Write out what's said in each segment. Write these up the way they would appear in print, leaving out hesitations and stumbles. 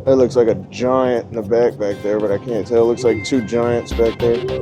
That looks like a giant in the back there, but I can't tell. It looks like two giants back there.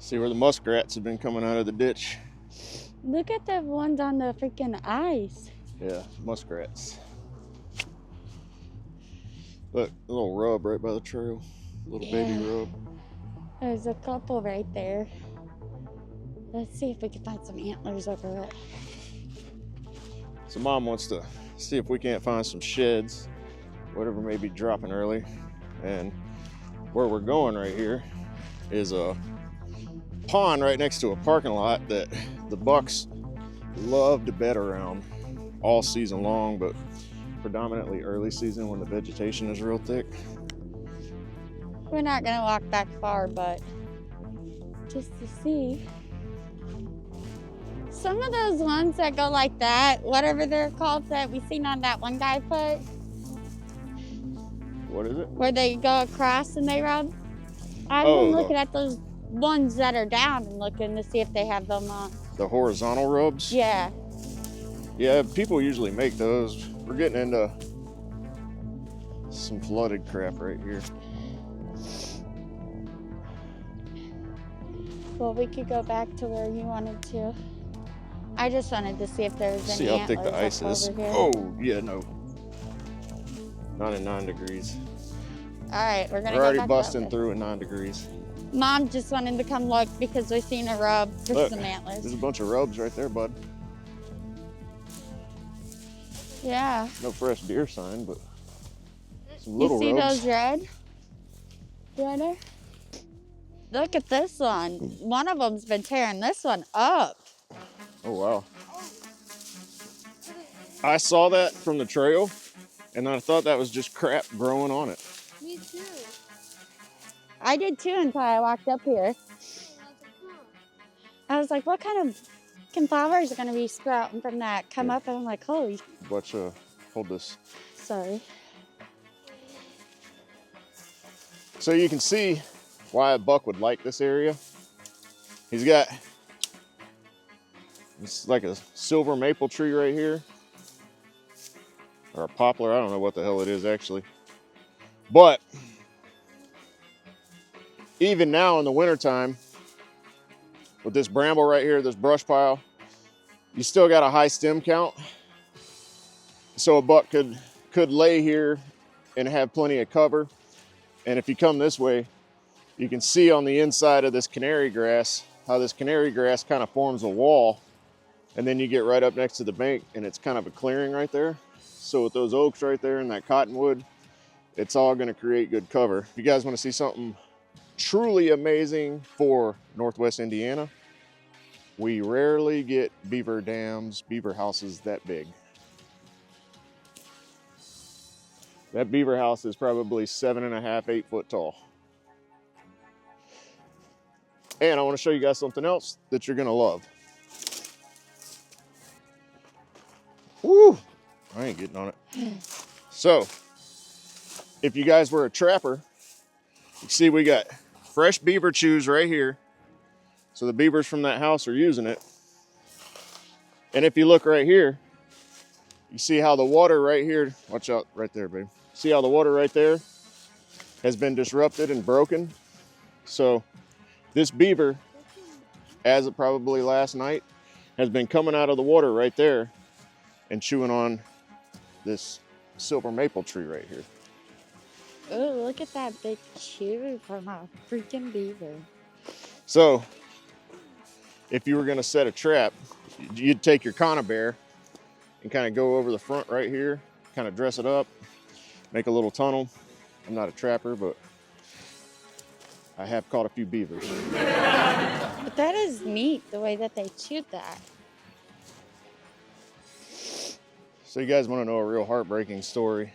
See where the muskrats have been coming out of the ditch. Look at the ones on the freaking ice. Yeah, muskrats. Look, a little rub right by the trail. Little baby rub. There's a couple right there. Let's see if we can find some antlers over it. So Mom wants to see if we can't find some sheds, whatever may be dropping early. And where we're going right here is a pond right next to a parking lot that the bucks love to bed around all season long, but predominantly early season when the vegetation is real thick. We're not gonna walk back far, but just to see. Some of those ones that go like that, whatever they're called that we seen on that one guy put. What is it? Where they go across and they rub. I've been looking at those ones that are down and looking to see if they have them on. The horizontal rubs? Yeah. Yeah, people usually make those. We're getting into some flooded crap right here. Well, we could go back to where you wanted to. I just wanted to see if there was any see how thick the ice antlers is. over here. Oh, yeah, no. Not at 9 degrees. All right, we're gonna We're go already back busting that way. through at 9 degrees. Mom just wanted to come look because we seen a rub for Look, some antlers. there's a bunch of rubs right there, bud. Yeah. No fresh deer sign, but some little You see rubs. those red? Redder? Look at this one. One of them's been tearing this one up. Oh, wow. I saw that from the trail, and I thought that was just crap growing on it. Me too. I did too until I walked up here. I was like, what kind of flowers are going to be sprouting from that? Come up and I'm like, holy. Watch, hold this. Sorry. So you can see why a buck would like this area. He's got, it's like a silver maple tree right here. Or a poplar, I don't know what the hell it is actually. But even now in the wintertime, with this bramble right here, this brush pile, you still got a high stem count. So a buck could lay here and have plenty of cover. And if you come this way, you can see on the inside of this canary grass, how this canary grass kind of forms a wall. And then you get right up next to the bank and it's kind of a clearing right there. So with those oaks right there and that cottonwood, it's all gonna create good cover. If you guys wanna see something truly amazing for Northwest Indiana, we rarely get beaver dams, beaver houses that big. That beaver house is probably 7.5, 8 foot tall. And I wanna show you guys something else that you're gonna love. Woo! I ain't getting on it. So, if you guys were a trapper, you see we got fresh beaver chews right here. So the beavers from that house are using it. And if you look right here, you see how the water right here, watch out right there, babe. See how the water right there has been disrupted and broken? So this beaver, as of probably last night, has been coming out of the water right there and chewing on this silver maple tree right here. Oh, look at that big chew from a freaking beaver. So if you were gonna set a trap, you'd take your conibear and kind of go over the front right here, kind of dress it up, make a little tunnel. I'm not a trapper, but I have caught a few beavers. But that is neat, the way that they chewed that. So you guys want to know a real heartbreaking story?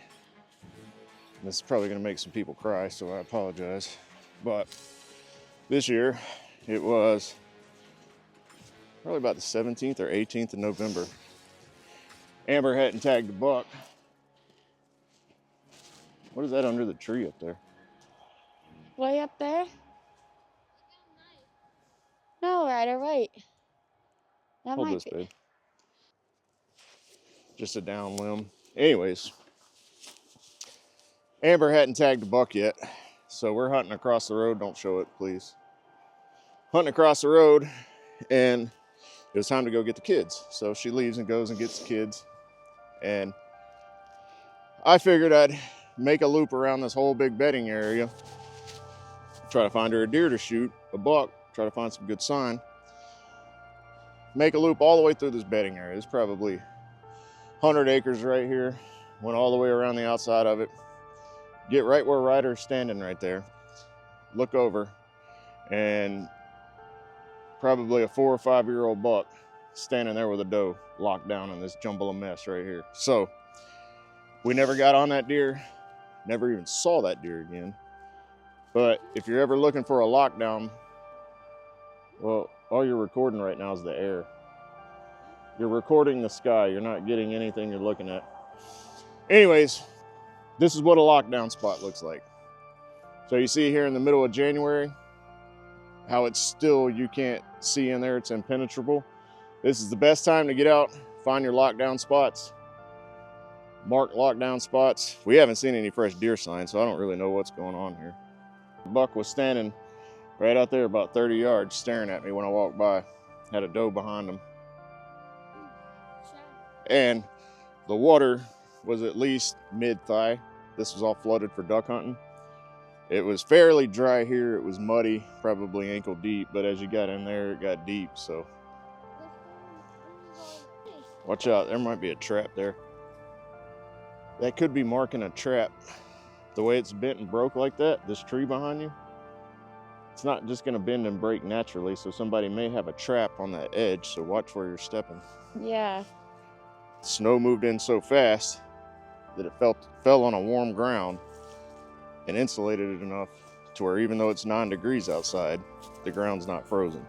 This is probably going to make some people cry, so I apologize. But this year, it was probably about the 17th or 18th of November. Amber hadn't tagged a buck. What is that under the tree up there? Way up there? No, Ryder, wait. That Hold might this, be. babe. Just a down limb. Anyways, Amber hadn't tagged a buck yet, so we're hunting across the road. Don't show it, please. Hunting across the road, and it was time to go get the kids. So she leaves and goes and gets the kids. And I figured I'd make a loop around this whole big bedding area, try to find her a deer to shoot, a buck, try to find some good sign. Make a loop all the way through this bedding area. It's probably 100 acres right here. Went all the way around the outside of it. Get right where Ryder's standing right there. Look over, and probably a 4 or 5 year old buck standing there with a doe locked down in this jumble of mess right here. So we never got on that deer, never even saw that deer again. But if you're ever looking for a lockdown, well, all you're recording right now is the air. You're recording the sky. You're not getting anything you're looking at. Anyways, this is what a lockdown spot looks like. So you see here in the middle of January, how it's still, you can't see in there, it's impenetrable. This is the best time to get out, find your lockdown spots, mark lockdown spots. We haven't seen any fresh deer signs, so I don't really know what's going on here. The buck was standing right out there about 30 yards staring at me when I walked by. Had a doe behind him. And the water was at least mid-thigh. This was all flooded for duck hunting. It was fairly dry here. It was muddy, probably ankle deep, but as you got in there, it got deep, so. Watch out, there might be a trap there. That could be marking a trap. The way it's bent and broke like that, this tree behind you, it's not just gonna bend and break naturally, so somebody may have a trap on that edge, so watch where you're stepping. Yeah. Snow moved in so fast that it fell on a warm ground and insulated it enough to where even though it's 9 degrees outside, the ground's not frozen.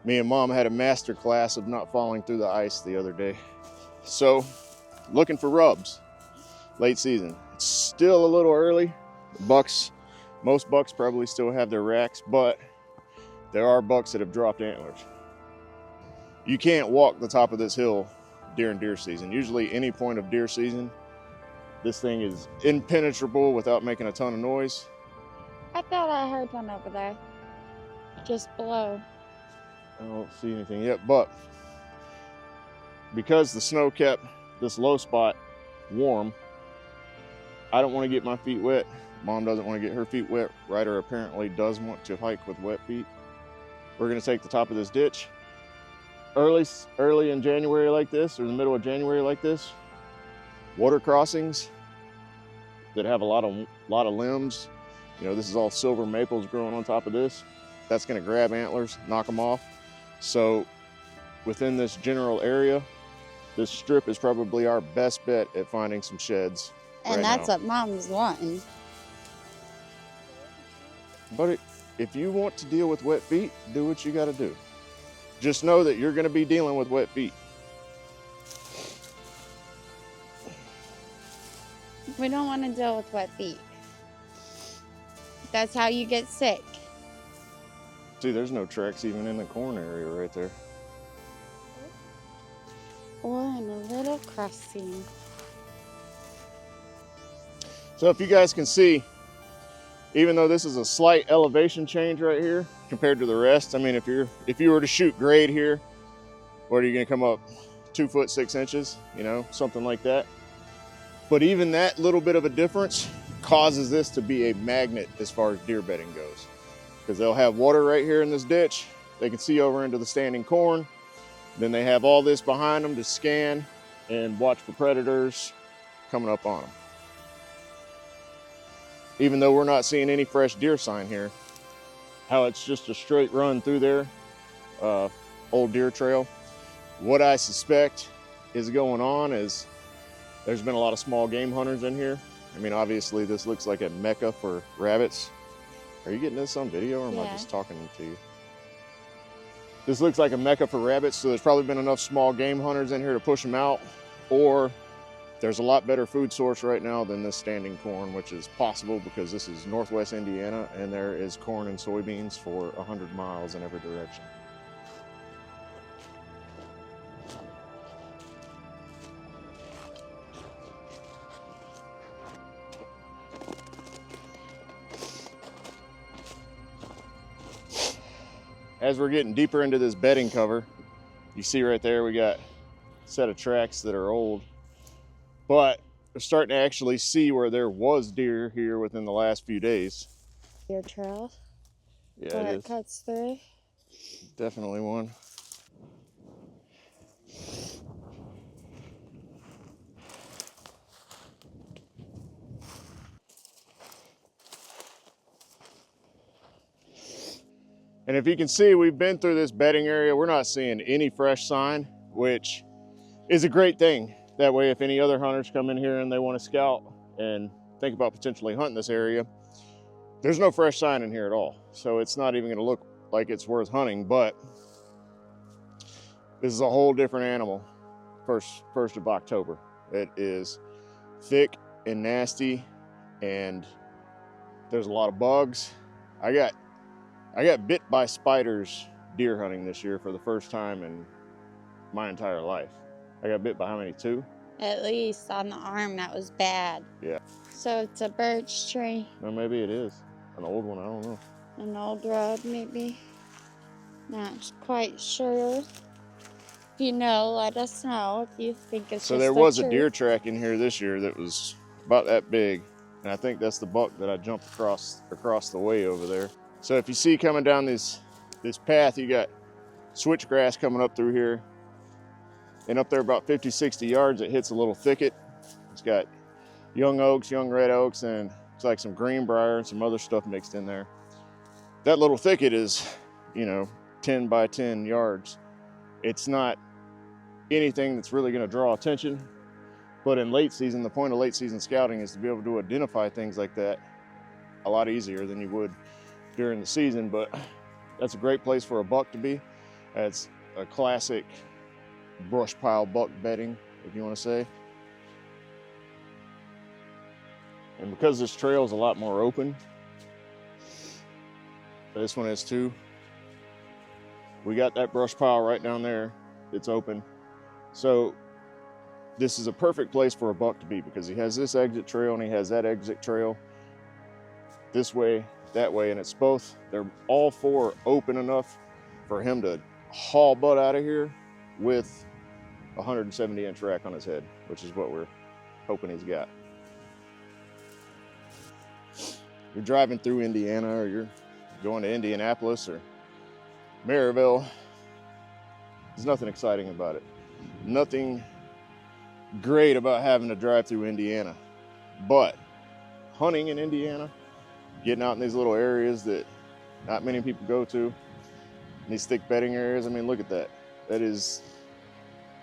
Me and Mom had a master class of not falling through the ice the other day. So, looking for rubs, late season. It's still a little early. Most bucks probably still have their racks, but there are bucks that have dropped antlers. You can't walk the top of this hill during deer season. Usually any point of deer season, this thing is impenetrable without making a ton of noise. I thought I heard one over there. Just below. I don't see anything yet, but because the snow kept this low spot warm, I don't want to get my feet wet. Mom doesn't want to get her feet wet. Ryder apparently does want to hike with wet feet. We're going to take the top of this ditch. Early in January like this, or the middle of January like this, water crossings that have a lot of limbs. You know, this is all silver maples growing on top of this. That's going to grab antlers, knock them off. So within this general area, this strip is probably our best bet at finding some sheds. And that's what Mom's wanting. But if you want to deal with wet feet, do what you got to do. Just know that you're going to be dealing with wet feet. We don't want to deal with wet feet. That's how you get sick. See, there's no tracks even in the corn area right there. Or in a little crossing. So if you guys can see, even though this is a slight elevation change right here compared to the rest, I mean, if you were to shoot grade here, what are you going to come up 2 foot 6 inches, you know, something like that. But even that little bit of a difference causes this to be a magnet as far as deer bedding goes, because they'll have water right here in this ditch. They can see over into the standing corn. Then they have all this behind them to scan and watch for predators coming up on them. Even though we're not seeing any fresh deer sign here, how it's just a straight run through there, old deer trail. What I suspect is going on is there's been a lot of small game hunters in here. I mean, obviously this looks like a mecca for rabbits. Are you getting this on video, or am I just talking to you? This looks like a mecca for rabbits, so there's probably been enough small game hunters in here to push them out, or there's a lot better food source right now than this standing corn, which is possible because this is Northwest Indiana and there is corn and soybeans for 100 miles in every direction. As we're getting deeper into this bedding cover, you see right there we got a set of tracks that are old, but we're starting to actually see where there was deer here within the last few days. Deer trail. Yeah, where it it is. cuts through. Definitely one. And if you can see, we've been through this bedding area. We're not seeing any fresh sign, which is a great thing. That way, if any other hunters come in here and they want to scout and think about potentially hunting this area, there's no fresh sign in here at all. So it's not even going to look like it's worth hunting, but this is a whole different animal. First of October. It is thick and nasty, and there's a lot of bugs. I got bit by spiders deer hunting this year for the first time in my entire life. I got bit by how many? 2? At least on the arm, that was bad. Yeah. So it's a birch tree. Or maybe it is an old one, I don't know. An old road, maybe. Not quite sure. If you know, let us know if you think it's So just there the was a truth. deer track in here this year that was about that big, and I think that's the buck that I jumped across the way over there. So if you see coming down this path, you got switchgrass coming up through here, and up there about 50-60 yards it hits a little thicket. It's got young oaks, young red oaks, and it's like some greenbrier and some other stuff mixed in there. That little thicket is, 10 by 10 yards. It's not anything that's really going to draw attention, but in late season, the point of late season scouting is to be able to identify things like that a lot easier than you would during the season. But that's a great place for a buck to be. It's a classic brush pile buck bedding, if you want to say. And because this trail is a lot more open, this one is too, we got that brush pile right down there. It's open. So this is a perfect place for a buck to be because he has this exit trail and he has that exit trail this way, that way, and it's both, they're all 4 open enough for him to haul butt out of here with a 170-inch rack on his head, which is what we're hoping he's got. You're driving through Indiana, or you're going to Indianapolis or Maryville, there's nothing exciting about it. Nothing great about having to drive through Indiana. But hunting in Indiana, getting out in these little areas that not many people go to, these thick bedding areas, I mean, look at that. That is,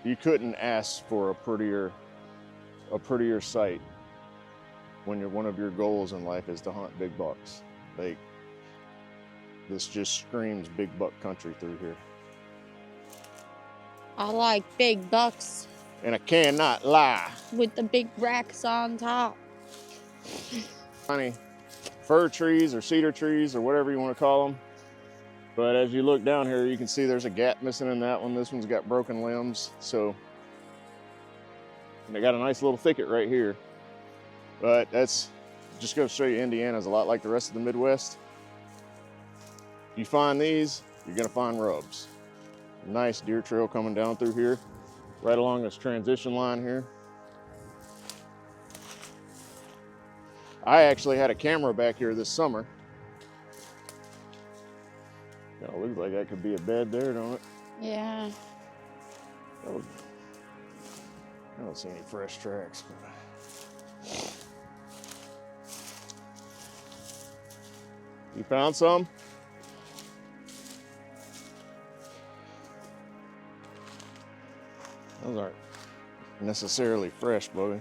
you couldn't ask for a prettier sight when one of your goals in life is to hunt big bucks. Like, this just screams big buck country through here. I like big bucks. And I cannot lie. With the big racks on top. Tiny fir trees or cedar trees or whatever you want to call them. But as you look down here, you can see there's a gap missing in that one. This one's got broken limbs. So, and they got a nice little thicket right here. But that's just going to show you Indiana's a lot like the rest of the Midwest. You find these, you're going to find rubs. Nice deer trail coming down through here, right along this transition line here. I actually had a camera back here this summer. Kind of looks like that could be a bed there, don't it? Yeah. I don't see any fresh tracks. But... You found some? Those aren't necessarily fresh, Bobby.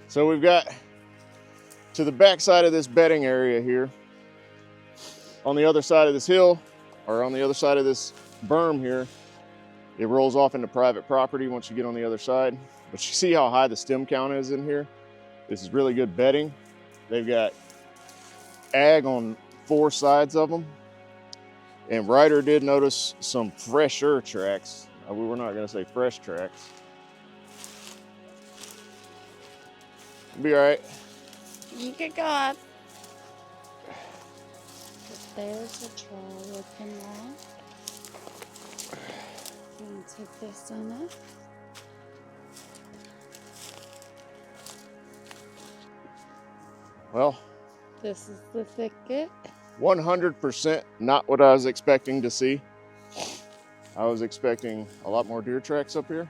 So we've got to the back side of this bedding area here. On the other side of this hill, or on the other side of this berm here, it rolls off into private property once you get on the other side. But you see how high the stem count is in here? This is really good bedding. They've got ag on 4 sides of them. And Ryder did notice some fresher tracks. We were not gonna say fresh tracks. It'll be all right. You could go up. But there's a trail looking like. I'm gonna take this on it. Well, This is the thicket. 100% not what I was expecting to see. I was expecting a lot more deer tracks up here.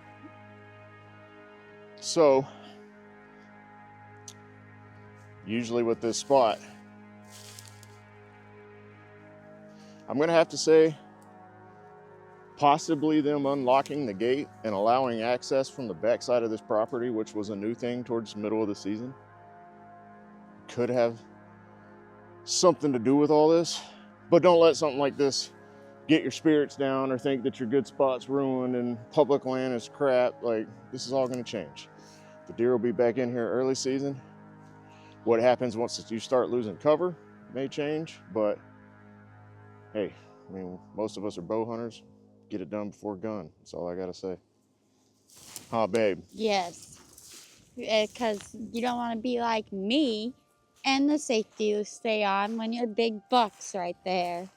So, usually with this spot, I'm gonna have to say, possibly them unlocking the gate and allowing access from the backside of this property, which was a new thing towards the middle of the season, could have something to do with all this. But don't let something like this get your spirits down or think that your good spot's ruined and public land is crap. Like, this is all gonna change. The deer will be back in here early season. What happens once you start losing cover may change, but hey, I mean, most of us are bow hunters. Get it done before gun. That's all I gotta say. Huh, babe? Yes. Because you don't want to be like me and the safety to stay on when your big buck's right there.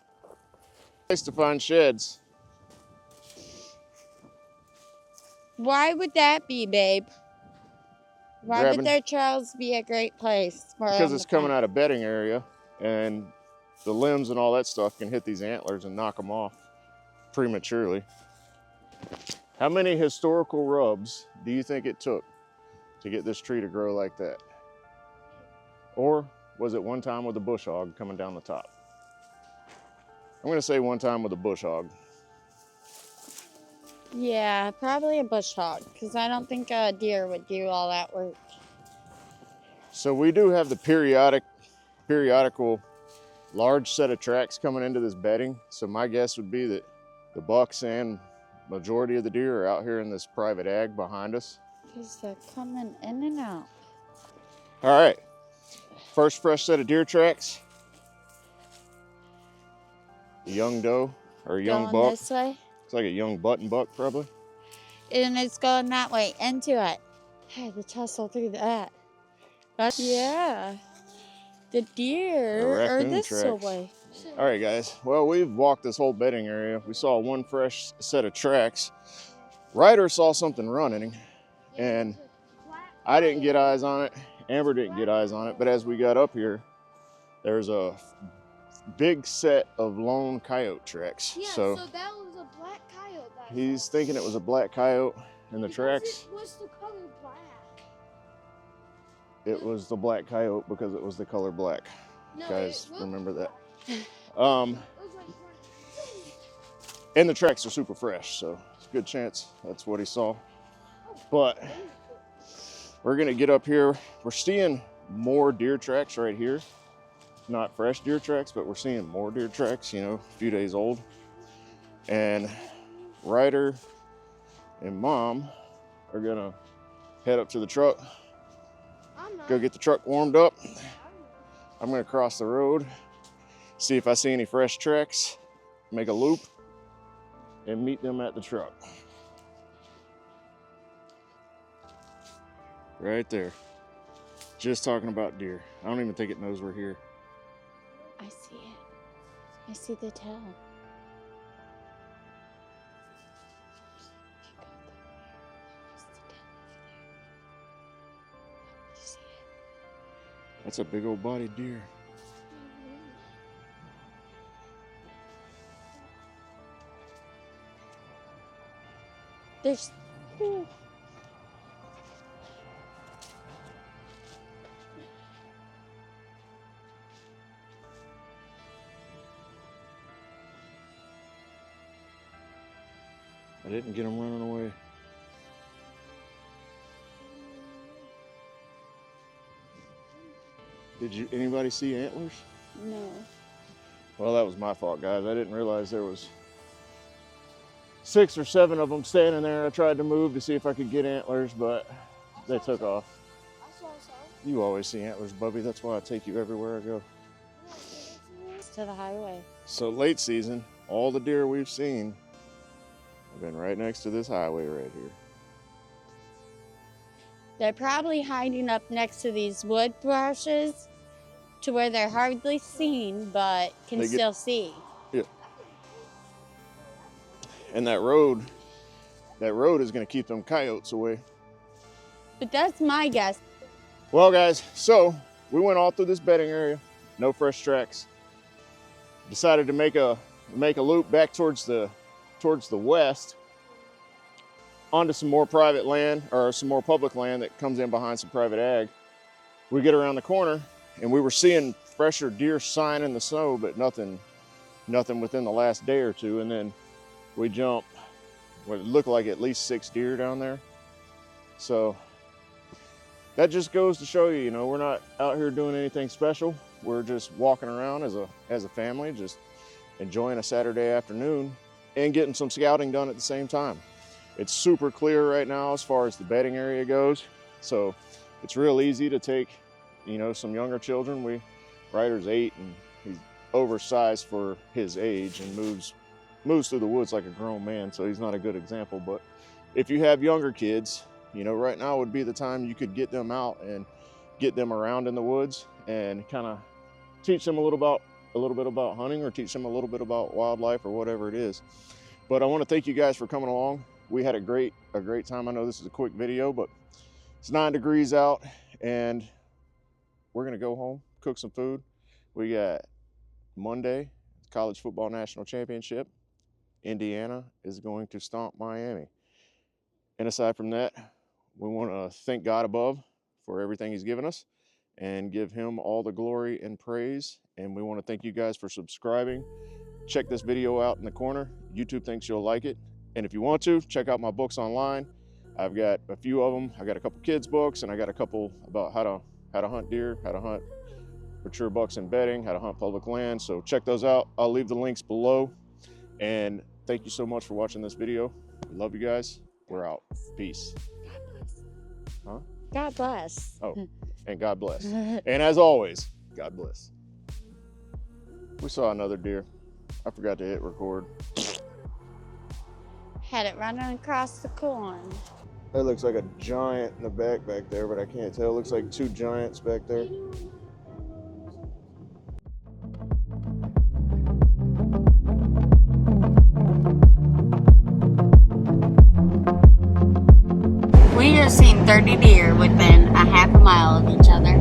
Place to find sheds. Why would that be, babe? Why would their trails be a great place for Because them it's to coming find? out of bedding area, and the limbs and all that stuff can hit these antlers and knock them off prematurely. How many historical rubs do you think it took to get this tree to grow like that? Or was it one time with a bush hog coming down the top? I'm gonna say one time with a bush hog. Yeah, probably a bush hog, because I don't think a deer would do all that work. So we do have the periodical large set of tracks coming into this bedding. So my guess would be that the bucks and majority of the deer are out here in this private ag behind us. Because they're coming in and out. All right, first fresh set of deer tracks. A young doe or a young Going buck. this way. It's like a young button buck probably. And it's going that way, into it. Hey, the tussle through that. But yeah. The deer are raccoon this tracks. way. All right, guys. Well, we've walked this whole bedding area. We saw one fresh set of tracks. Ryder saw something running, and I didn't get eyes on it. Amber didn't get eyes on it. But as we got up here, there's a big set of lone coyote tracks. Yeah, so that was a black coyote. he's thinking it was a black coyote in the tracks. It was the color black. It was the black coyote because it was the color black. No, Guys, it remember that. It was like And the tracks are super fresh, so it's a good chance that's what he saw. But we're gonna get up here. We're seeing more deer tracks right here. Not fresh deer tracks, but we're seeing more deer tracks, you know, a few days old. And Ryder and Mom are gonna head up to the truck, go get the truck warmed up. I'm gonna cross the road, see if I see any fresh tracks, make a loop, and meet them at the truck. Right there. Just talking about deer. I don't even think it knows we're here. I see it. I see the tail. That's a big old bodied deer. There's. Ooh. didn't get them running away. Did anybody see antlers? No. Well, that was my fault, guys. I didn't realize there was 6 or 7 of them standing there. I tried to move to see if I could get antlers, but they took off. I saw some. You always see antlers, Bubby. That's why I take you everywhere I go. To the highway. So late season, all the deer we've seen have been right next to this highway right here. They're probably hiding up next to these wood thrushes to where they're hardly seen, but can still see. Yeah. And that road is going to keep them coyotes away. But that's my guess. Well, guys, so we went all through this bedding area, no fresh tracks. Decided to make a loop back towards the west onto some more private land, or some more public land that comes in behind some private ag. We get around the corner and we were seeing fresher deer sign in the snow, but nothing within the last day or two. And then we jump what it looked like at least 6 deer down there. So that just goes to show you, you know, we're not out here doing anything special. We're just walking around as a family, just enjoying a Saturday afternoon and getting some scouting done at the same time. It's super clear right now as far as the bedding area goes. So it's real easy to take, you know, some younger children. Ryder's 8 and he's oversized for his age and moves through the woods like a grown man. So he's not a good example, but if you have younger kids, you know, right now would be the time you could get them out and get them around in the woods and kind of teach them a little bit about hunting, or teach them a little bit about wildlife or whatever it is. But I want to thank you guys for coming along. We had a great time. I know this is a quick video, but it's 9 degrees out and we're gonna go home, cook some food. We got Monday, college football national championship. Indiana is going to stomp Miami. And aside from that, we want to thank God above for everything he's given us and give him all the glory and praise. And we want to thank you guys for subscribing. Check this video out in the corner. YouTube thinks you'll like it. And if you want to, check out my books online. I've got a few of them. I got a couple kids books, and I got a couple about how to hunt deer, how to hunt mature bucks in bedding, how to hunt public land. So check those out. I'll leave the links below. And thank you so much for watching this video. We love you guys. We're out. Peace. Huh? God bless. Oh, and God bless. And as always, God bless. We saw another deer. I forgot to hit record. Had it running across the corn. That looks like a giant in the back there, but I can't tell. It looks like 2 giants back there. We just seen 30 deer within a half a mile of each other.